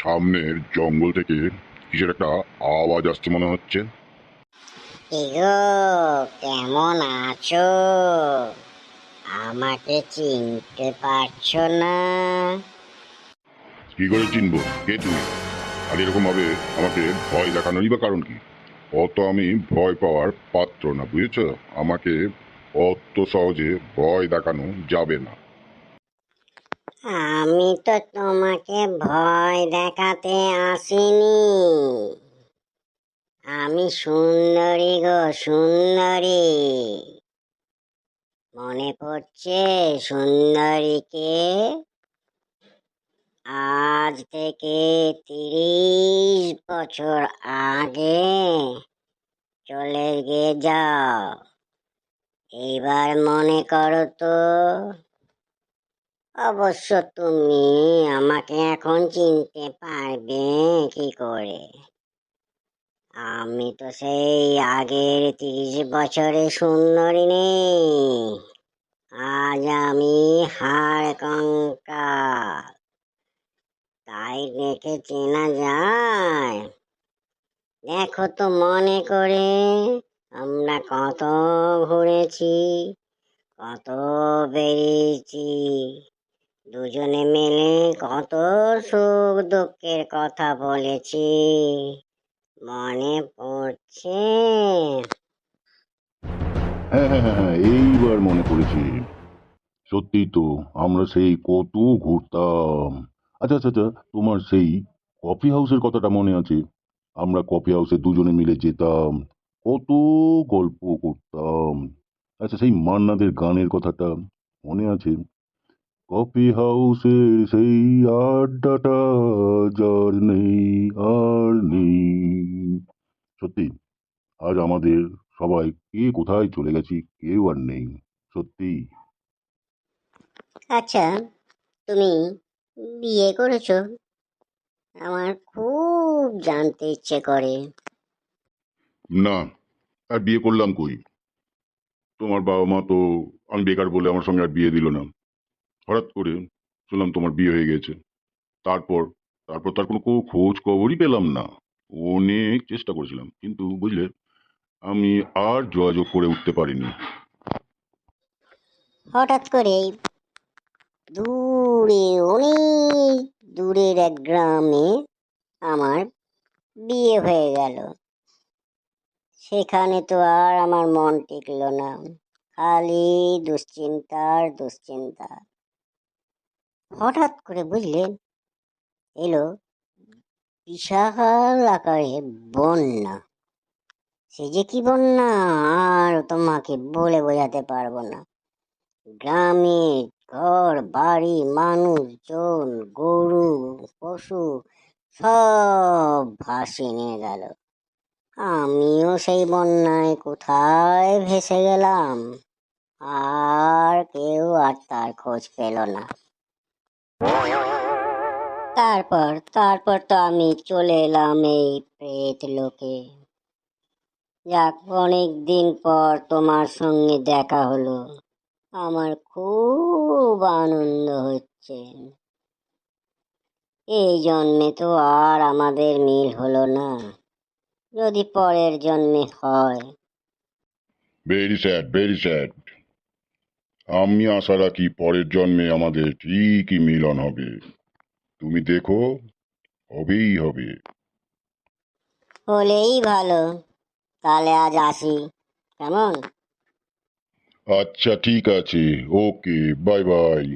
সামনের জঙ্গল থেকে কিসের একটা আওয়াজ আসছে মনে হচ্ছে। কি গো, কেমন আছো? আমাকে চিনতে পারছো না? কি করে চিনবো কে তুমি? আর এরকম ভাবে আমাকে ভয় দেখানোরই বা কারণ কি? অত আমি ভয় পাওয়ার পাত্র না, বুঝেছ? আমাকে অত সহজে ভয় দেখানো যাবে না। আমি তো তোমাকে ভয় দেখাতে আসিনি। আমি সুন্দরী গো, সুন্দরী। মনে পড়ছে সুন্দরীকে? আজ থেকে 30 বছর আগে চলে গিয়ে যাও। এইবার মনে করো তো। অবশ্য তুমি আমাকে এখন চিনতে পারবে কি করে? আমি তো সেই আগের 30 বছরের সুন্দরী নেই। আজ আমি হাড় কঙ্কাল। তাই দেখে চেনা যায়? দেখো তো মনে করে, আমরা কত ঘুরেছি, কত বেরিয়েছি, দুজনে মিলে কত সুখ দুঃখের কথা বলেছি। মনে পড়ছে? হ্যাঁ হ্যাঁ হ্যাঁ হ্যাঁ, এইবার মনে পড়েছি। সত্যি তো, আমরা সেই কত ঘুরতাম। আচ্ছা আচ্ছা আচ্ছা, তোমার সেই কফি হাউসের কথাটা মনে আছে? আমরা কফি হাউসে দুজনে মিলে যেতাম, কত গল্প করতাম। আচ্ছা, সেই মান্নাদের গানের কথাটা মনে আছে? কফি হাউসের সেই আড্ডাটা যার নেই আর নেই। সত্যি, আজ আমাদের সবাই কে কোথায় চলে গেছি, কেউ আর নেই। সত্যি। আচ্ছা, তুমি বিয়ে করেছো? আমার খুব জানতে ইচ্ছে করে। না, আর বিয়ে করলাম কই? তোমার বাবা মা তো আমি বেকার বলে আমার সঙ্গে আর বিয়ে দিল না। হঠাৎ করে শুনলাম তোমার বিয়ে হয়ে গেছে। তারপর তারপর তার কোনো খোঁজ খবরই পেলাম না। অনেক চেষ্টা করেছিলাম, কিন্তু বুঝলে, আমি আর যোগাযোগ করে উঠতে পারিনি। হঠাৎ করে দূরে, অনেক দূরের এক গ্রামে আমার বিয়ে হয়ে গেল। সেখানে তো আর আমার মন টিকলো না। খালি দুশ্চিন্তার দুশ্চিন্তা। হঠাৎ করে বুঝলেন, এলো বিশাল আকারে বন্যা। সে যে কি বন্যা, আর তোমাকে বলে বোঝাতে পারবো না। গ্রামে ঘর বাড়ি, মানুষজন, গরু, পশু সব ভাসিয়ে নিয়ে গেল। আমিও সেই বন্যায় কোথায় ভেসে গেলাম। আর কেউ আর তার খোঁজ পেল না। তারপর তারপর তো আমি চলে এলাম এই প্রেত লোকে। যাক, অনেক দিন পর তোমার সঙ্গে দেখা হলো। আমার খুব আনন্দ হচ্ছে। এই জন্মে তো আর আমাদের মিল হলো না, যদি পরের জন্মে হয়। Very sad, very sad. আমি আশা রাখি পরের জন্মে আমাদের ঠিকই মিলন হবে। তুমি দেখো, হবেই হবে। হলেই ভালো। তাহলে আজ আসি, কেমন? আচ্ছা ঠিক আছে, ওকে, বাই বাই।